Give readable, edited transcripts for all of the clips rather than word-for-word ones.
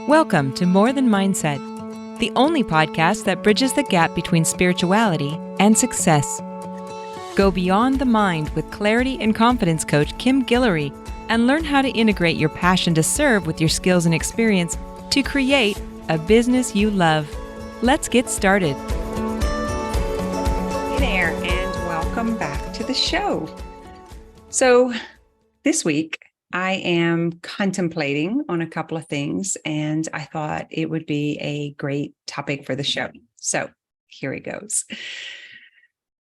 Welcome to More Than Mindset, the only podcast that bridges the gap between spirituality and success. Go beyond the mind with clarity and confidence coach Kim Guillory and learn how to integrate your passion to serve with your skills and experience to create a business you love. Let's get started. Hey there, and welcome back to the show. So this week, I am contemplating on a couple of things, and I thought it would be a great topic for the show. So here it goes.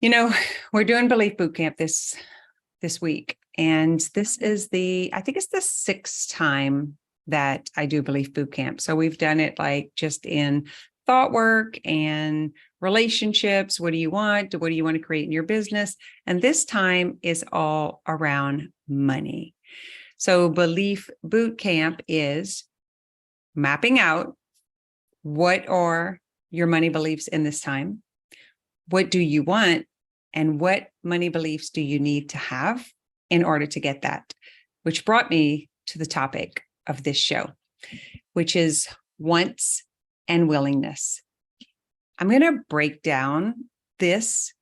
You know, we're doing Belief Bootcamp this week, and this is I think it's the sixth time that I do Belief Bootcamp. So we've done it like just in thought work and relationships. What do you want? What do you want to create in your business? And this time is all around money. So Belief Bootcamp is mapping out what are your money beliefs in this time. What do you want? And what money beliefs do you need to have in order to get that? Which brought me to the topic of this show, which is wants and willingness. I'm going to break down this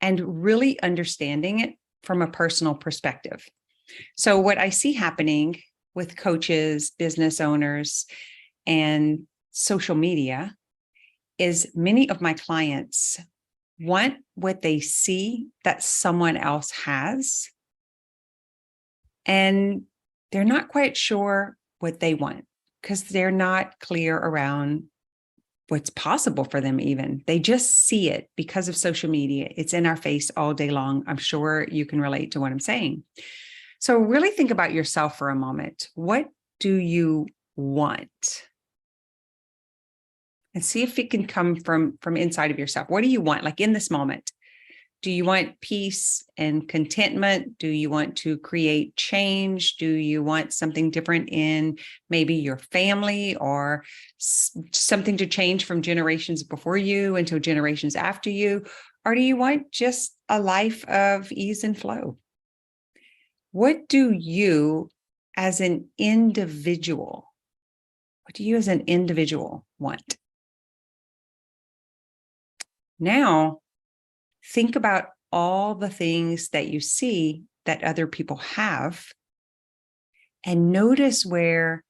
and really understanding it from a personal perspective. So what I see happening with coaches, business owners, and social media is many of my clients want what they see that someone else has, and they're not quite sure what they want because they're not clear around what's possible for them even. They just see it because of social media. It's in our face all day long. I'm sure you can relate to what I'm saying. So really think about yourself for a moment. What do you want? And see if it can come from inside of yourself. What do you want, like in this moment? Do you want peace and contentment? Do you want to create change? Do you want something different in maybe your family or something to change from generations before you into generations after you? Or do you want just a life of ease and flow? What do you as an individual, want? Now, think about all the things that you see that other people have and notice where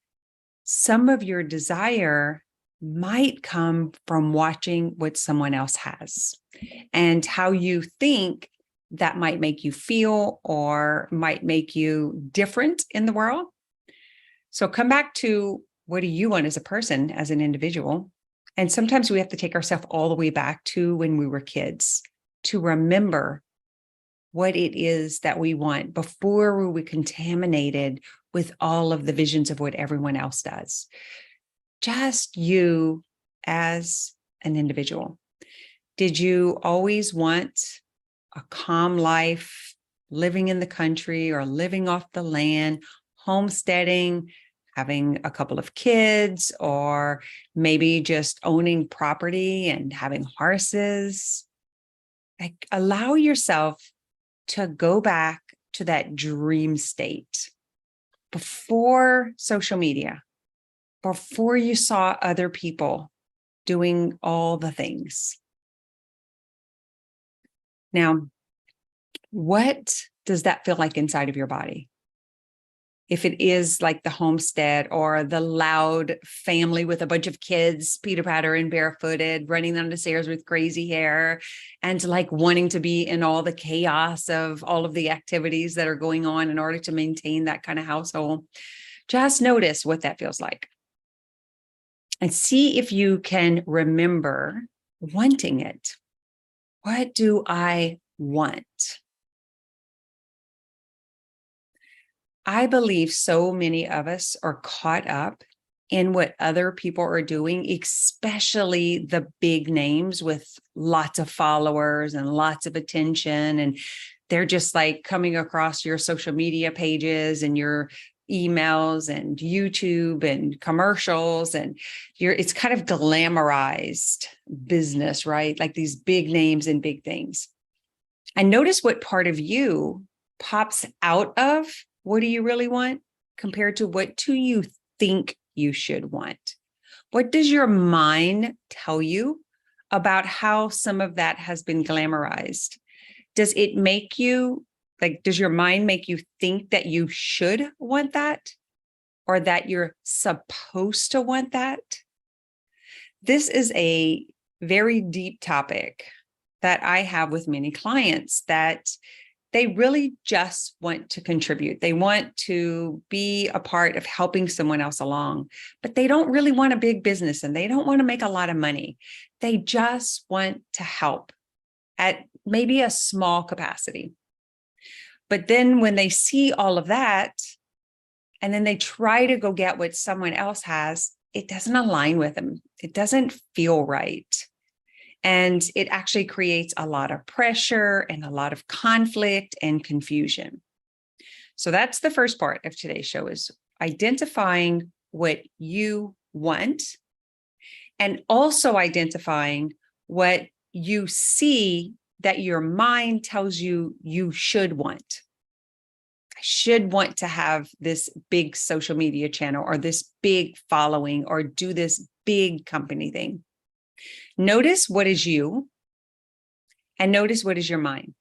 some of your desire might come from watching what someone else has and how you think that might make you feel or might make you different in the world. So come back to what do you want as a person, as an individual? And sometimes we have to take ourselves all the way back to when we were kids to remember what it is that we want before we were contaminated with all of the visions of what everyone else does. Just you as an individual. Did you always want a calm life, living in the country or living off the land, homesteading, having a couple of kids, or maybe just owning property and having horses? Like, allow yourself to go back to that dream state before social media, before you saw other people doing all the things. Now, what does that feel like inside of your body? If it is like the homestead or the loud family with a bunch of kids, pitter-pattering, barefooted, running down the stairs with crazy hair, and like wanting to be in all the chaos of all of the activities that are going on in order to maintain that kind of household, just notice what that feels like. And see if you can remember wanting it. What do I want? I believe so many of us are caught up in what other people are doing, especially the big names with lots of followers and lots of attention. And they're just like coming across your social media pages and your emails and YouTube and commercials, and it's kind of glamorized business, right? Like these big names and big things. And notice what part of you pops out of what do you really want compared to what do you think you should want? What does your mind tell you about how some of that has been glamorized? Does it make you, does your mind make you think that you should want that or that you're supposed to want that? This is a very deep topic that I have with many clients, that they really just want to contribute. They want to be a part of helping someone else along, but they don't really want a big business and they don't want to make a lot of money. They just want to help at maybe a small capacity. But then when they see all of that, and then they try to go get what someone else has, it doesn't align with them. It doesn't feel right. And it actually creates a lot of pressure and a lot of conflict and confusion. So that's the first part of today's show, is identifying what you want and also identifying what you see that your mind tells you you should want. I should want to have this big social media channel or this big following or do this big company thing. Notice what is you and notice what is your mind.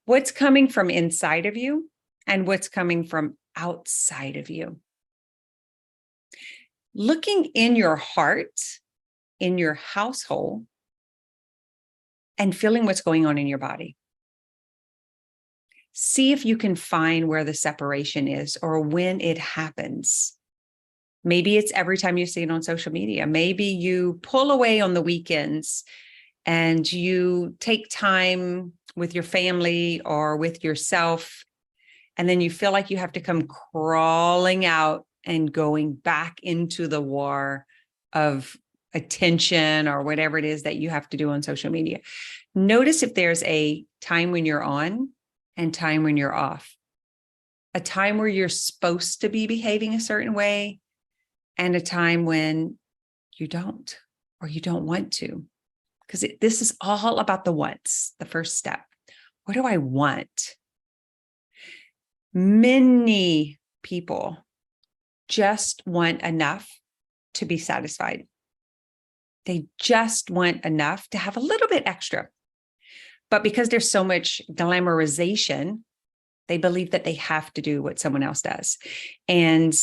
What's coming from inside of you and what's coming from outside of you. Looking in your heart, in your household, and feeling what's going on in your body. See if you can find where the separation is or when it happens. Maybe it's every time you see it on social media. Maybe you pull away on the weekends and you take time with your family or with yourself, and then you feel like you have to come crawling out and going back into the war of attention or whatever it is that you have to do on social media. Notice if there's a time when you're on and time when you're off. A time where you're supposed to be behaving a certain way and a time when you don't, or you don't want to. Because this is all about the wants, the first step. What do I want? Many people just want enough to be satisfied. They just want enough to have a little bit extra. But because there's so much glamorization, they believe that they have to do what someone else does. And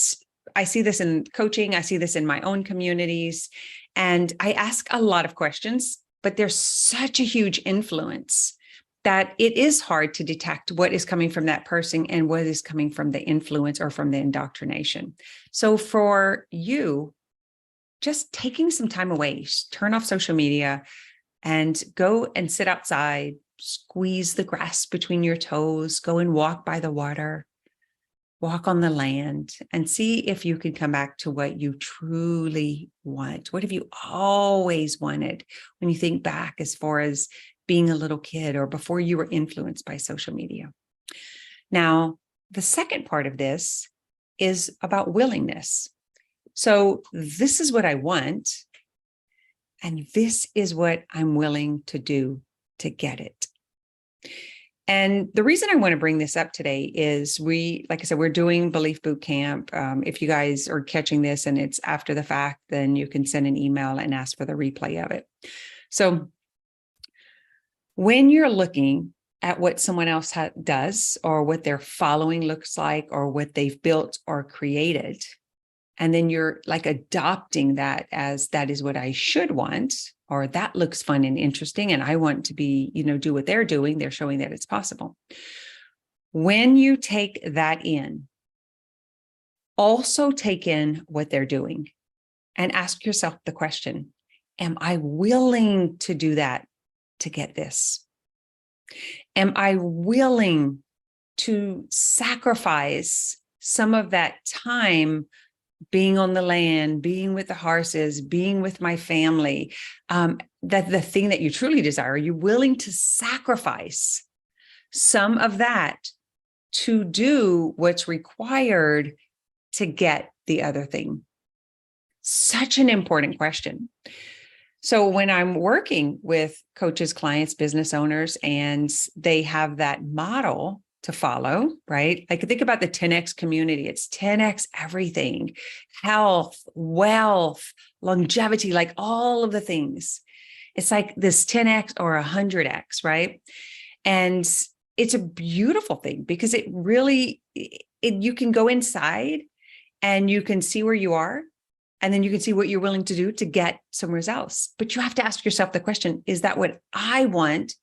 I see this in coaching. I see this in my own communities. And I ask a lot of questions, but there's such a huge influence that it is hard to detect what is coming from that person and what is coming from the influence or from the indoctrination. So for you, just taking some time away, turn off social media and go and sit outside, squeeze the grass between your toes, go and walk by the water, walk on the land, and see if you can come back to what you truly want. What have you always wanted when you think back as far as being a little kid or before you were influenced by social media? Now, the second part of this is about willingness. So this is what I want, and this is what I'm willing to do to get it. And the reason I want to bring this up today is like I said, we're doing Belief Boot Camp. If you guys are catching this and it's after the fact, then you can send an email and ask for the replay of it. So when you're looking at what someone else does or what their following looks like or what they've built or created, and then you're like adopting that as that is what I should want, or that looks fun and interesting, and I want to be, do what they're doing. They're showing that it's possible. When you take that in, also take in what they're doing and ask yourself the question, am I willing to do that to get this? Am I willing to sacrifice some of that time being on the land, being with the horses, being with my family, that the thing that you truly desire? Are you willing to sacrifice some of that to do what's required to get the other thing? Such an important question. So when I'm working with coaches, clients, business owners, and they have that model to follow, right? Like think about the 10X community. It's 10X everything, health, wealth, longevity, like all of the things. It's like this 10X or 100X, right? And it's a beautiful thing because it really, you can go inside and you can see where you are. And then you can see what you're willing to do to get somewhere else. But you have to ask yourself the question, is that what I want?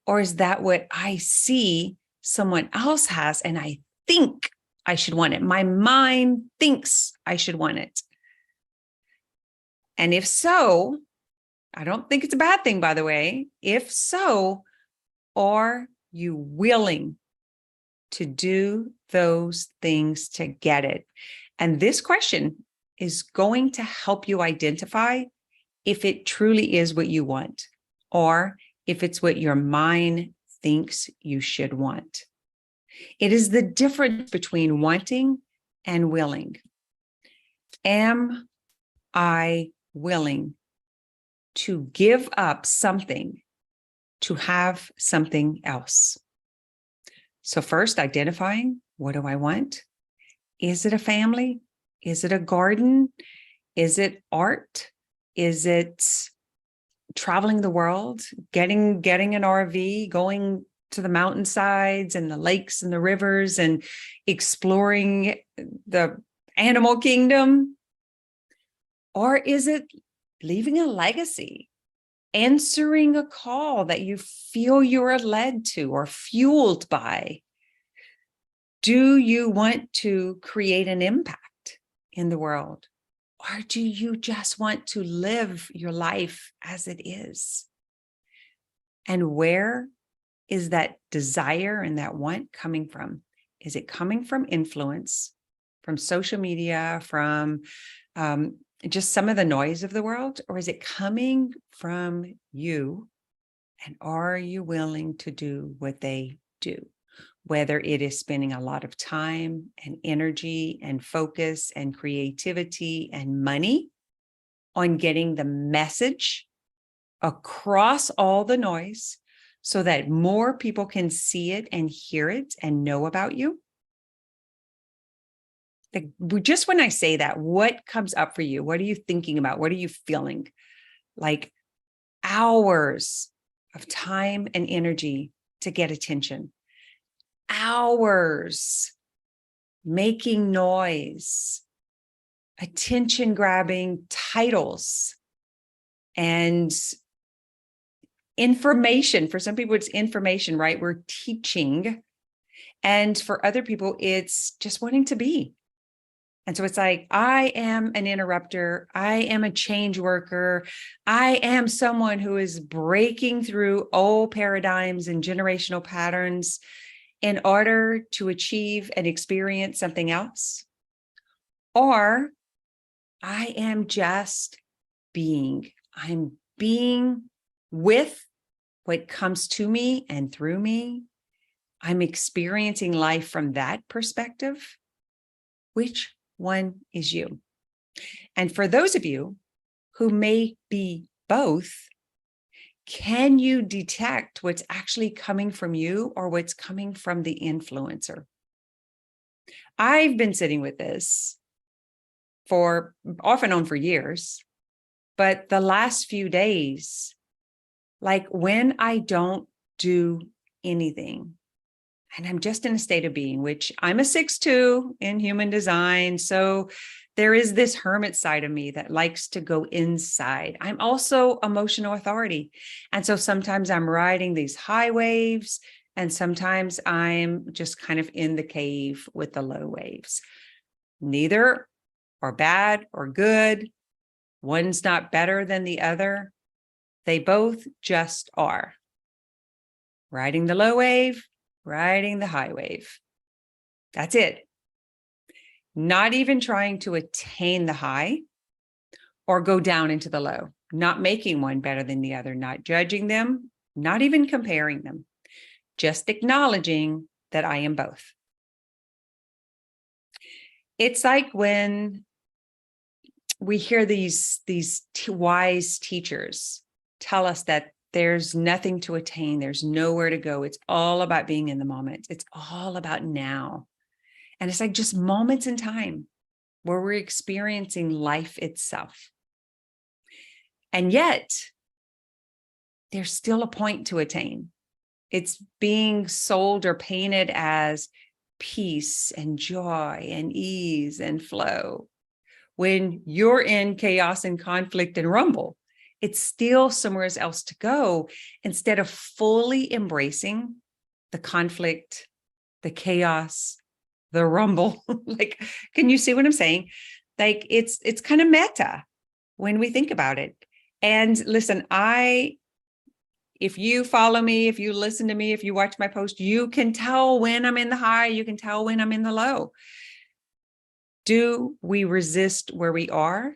Or is that what I see someone else has and I think I should want it? My mind thinks I should want it. And if so, I don't think it's a bad thing, by the way. If so, are you willing to do those things to get it? And this question is going to help you identify if it truly is what you want or if it's what your mind thinks you should want. It is the difference between wanting and willing. Am I willing to give up something to have something else? So first, identifying, what do I want? Is it a family? Is it a garden? Is it art? Is it traveling the world, getting an RV, going to the mountainsides and the lakes and the rivers and exploring the animal kingdom? Or is it leaving a legacy, answering a call that you feel you're led to or fueled by? Do you want to create an impact in the world? Or do you just want to live your life as it is? And where is that desire and that want coming from? Is it coming from influence, from social media, from just some of the noise of the world? Or is it coming from you? And are you willing to do what they do? Whether it is spending a lot of time and energy and focus and creativity and money on getting the message across all the noise so that more people can see it and hear it and know about you. Just when I say that, what comes up for you? What are you thinking about? What are you feeling? Like hours of time and energy to get attention. Hours making noise, attention grabbing titles and information. For some people, it's information, right? We're teaching. And for other people, it's just wanting to be. And so it's like, I am an interrupter. I am a change worker. I am someone who is breaking through old paradigms and generational patterns in order to achieve and experience something else. Or I am just being. I'm being with what comes to me and through me. I'm experiencing life from that perspective. Which one is you? And for those of you who may be both, can you detect what's actually coming from you or what's coming from the influencer? I've been sitting with this for off and on for years, but the last few days, like when I don't do anything, and I'm just in a state of being, which I'm a 6'2" in human design. So there is this hermit side of me that likes to go inside. I'm also emotional authority. And so sometimes I'm riding these high waves, and sometimes I'm just kind of in the cave with the low waves. Neither are bad or good. One's not better than the other. They both just are. Riding the low wave, riding the high wave. That's it. Not even trying to attain the high or go down into the low, not making one better than the other, not judging them, not even comparing them, just acknowledging that I am both. It's like when we hear these wise teachers tell us that There's nothing to attain. There's nowhere to go. It's all about being in the moment. It's all about now. And it's like just moments in time where we're experiencing life itself. And yet, there's still a point to attain. It's being sold or painted as peace and joy and ease and flow. When you're in chaos and conflict and rumble, it's still somewhere else to go instead of fully embracing the conflict, the chaos, the rumble. Like, can you see what I'm saying? Like, it's kind of meta when we think about it. And listen, if you follow me, if you listen to me, if you watch my post, you can tell when I'm in the high, you can tell when I'm in the low. Do we resist where we are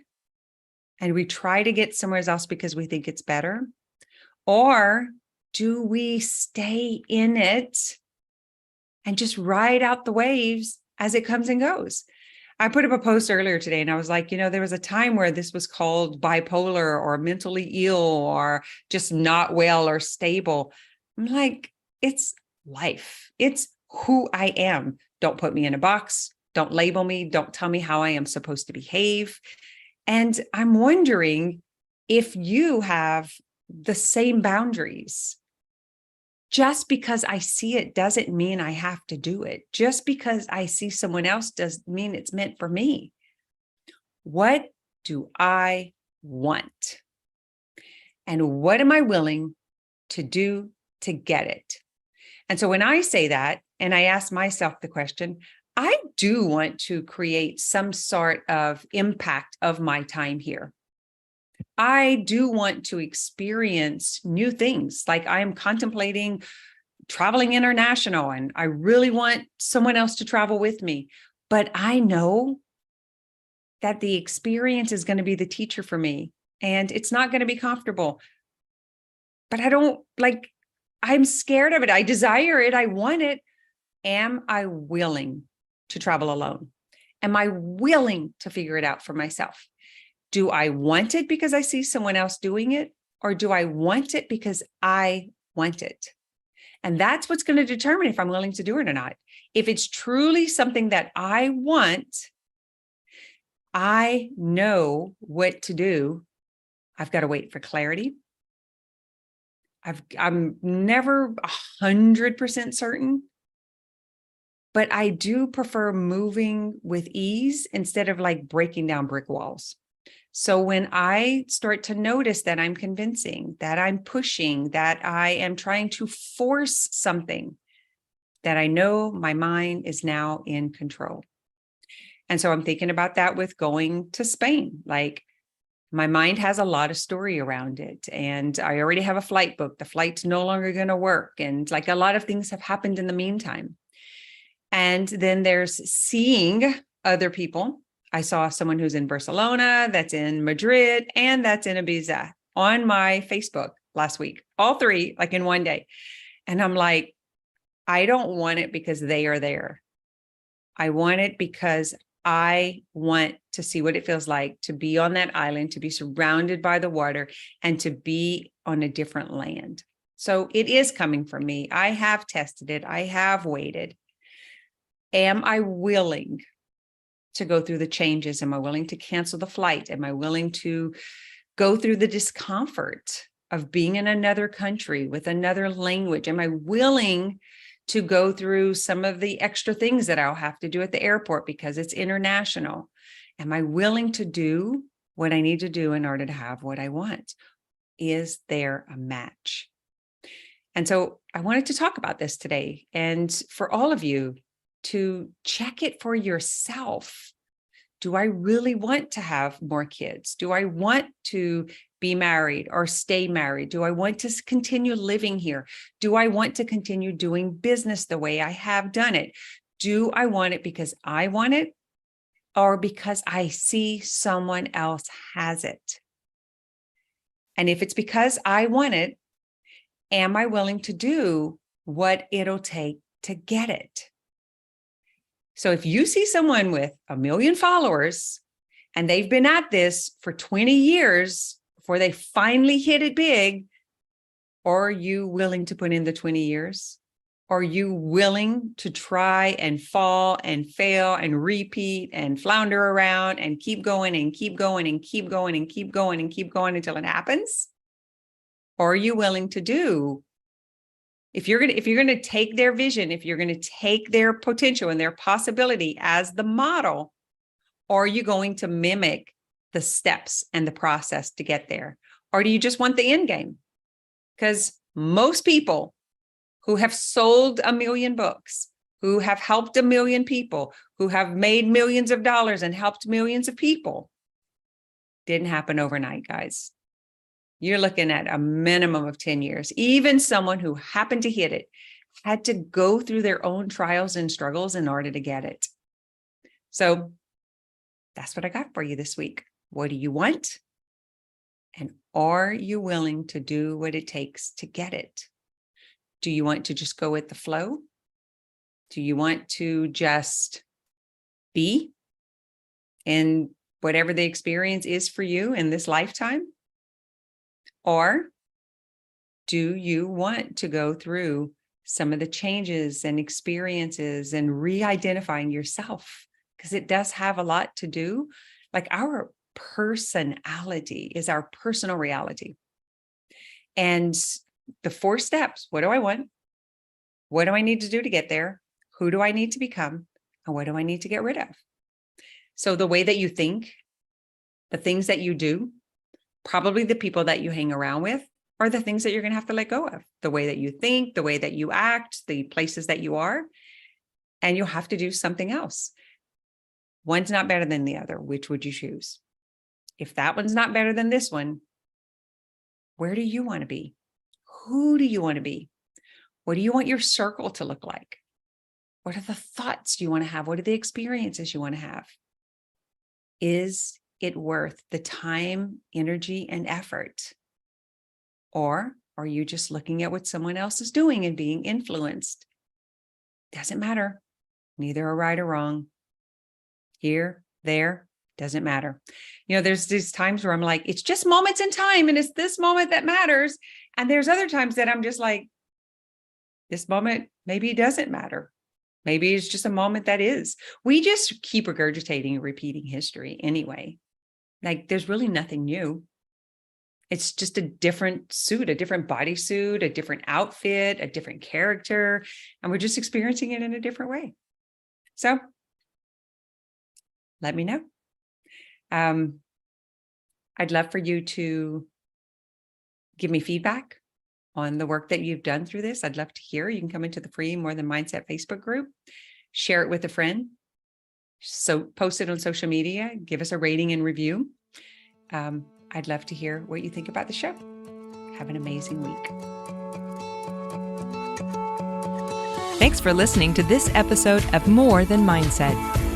and we try to get somewhere else because we think it's better? Or do we stay in it and just ride out the waves as it comes and goes? I put up a post earlier today and I was like, there was a time where this was called bipolar or mentally ill or just not well or stable. I'm like, it's life. It's who I am. Don't put me in a box. Don't label me. Don't tell me how I am supposed to behave. And I'm wondering if you have the same boundaries. Just because I see it doesn't mean I have to do it. Just because I see someone else doesn't mean it's meant for me. What do I want? And what am I willing to do to get it? And so when I say that, and I ask myself the question, I do want to create some sort of impact of my time here. I do want to experience new things. Like I am contemplating traveling international and I really want someone else to travel with me. But I know that the experience is going to be the teacher for me and it's not going to be comfortable. But I'm scared of it. I desire it. I want it. Am I willing to travel alone? Am I willing to figure it out for myself? Do I want it because I see someone else doing it? Or do I want it because I want it? And that's what's going to determine if I'm willing to do it or not. If it's truly something that I want, I know what to do. I've got to wait for clarity. I'm never 100% certain, but I do prefer moving with ease instead of like breaking down brick walls. So when I start to notice that I'm convincing, that I'm pushing, that I am trying to force something, that I know my mind is now in control. And so I'm thinking about that with going to Spain. Like my mind has a lot of story around it. And I already have a flight booked. The flight's no longer going to work. And like a lot of things have happened in the meantime. And then there's seeing other people. I saw someone who's in Barcelona, that's in Madrid, and that's in Ibiza on my Facebook last week, all three, like in one day. And I'm like, I don't want it because they are there. I want it because I want to see what it feels like to be on that island, to be surrounded by the water, and to be on a different land. So it is coming from me. I have tested it. I have waited. Am I willing to go through the changes? Am I willing to cancel the flight? Am I willing to go through the discomfort of being in another country with another language? Am I willing to go through some of the extra things that I'll have to do at the airport because it's international? Am I willing to do what I need to do in order to have what I want? Is there a match? And so I wanted to talk about this today, and for all of you to check it for yourself. Do I really want to have more kids? Do I want to be married or stay married? Do I want to continue living here? Do I want to continue doing business the way I have done it? Do I want it because I want it or because I see someone else has it? And if it's because I want it, am I willing to do what it'll take to get it? So if you see someone with 1 million followers and they've been at this for 20 years before they finally hit it big, Are you willing to put in the 20 years? Are you willing to try and fall and fail and repeat and flounder around and keep going and keep going and keep going and keep going and keep going until it happens? Or are you willing to do? If you're going to take their vision, if you're going to take their potential and their possibility as the model, are you going to mimic the steps and the process to get there? Or do you just want the end game? Because most people who have sold 1 million books, who have helped 1 million people, who have made millions of dollars and helped millions of people, didn't happen overnight, guys. You're looking at a minimum of 10 years. Even someone who happened to hit it had to go through their own trials and struggles in order to get it. So that's what I got for you this week. What do you want? And are you willing to do what it takes to get it? Do you want to just go with the flow? Do you want to just be in whatever the experience is for you in this lifetime? Or do you want to go through some of the changes and experiences and re-identifying yourself? Because it does have a lot to do. Like our personality is our personal reality. And the 4 steps, what do I want? What do I need to do to get there? Who do I need to become? And what do I need to get rid of? So the way that you think, the things that you do, probably the people that you hang around with are the things that you're going to have to let go of. The way that you think, the way that you act, the places that you are, and you'll have to do something else. One's not better than the other. Which would you choose? If that one's not better than this one, where do you want to be? Who do you want to be? What do you want your circle to look like? What are the thoughts you want to have? What are the experiences you want to have? Is it worth the time, energy, and effort? Or are you just looking at what someone else is doing and being influenced? Doesn't matter. Neither are right or wrong. Here, there, doesn't matter. You know, there's these times where I'm like, it's just moments in time and it's this moment that matters. And there's other times that I'm just like, this moment maybe doesn't matter. Maybe it's just a moment that is. We just keep regurgitating and repeating history anyway. Like there's really nothing new. It's just a different suit, a different bodysuit, a different outfit, a different character, and we're just experiencing it in a different way. So let me know. I'd love for you to give me feedback on the work that you've done through this. I'd love to hear. You can come into the free More Than Mindset Facebook group, share it with a friend. So post it on social media, give us a rating and review. I'd love to hear what you think about the show. Have an amazing week. Thanks for listening to this episode of More Than Mindset.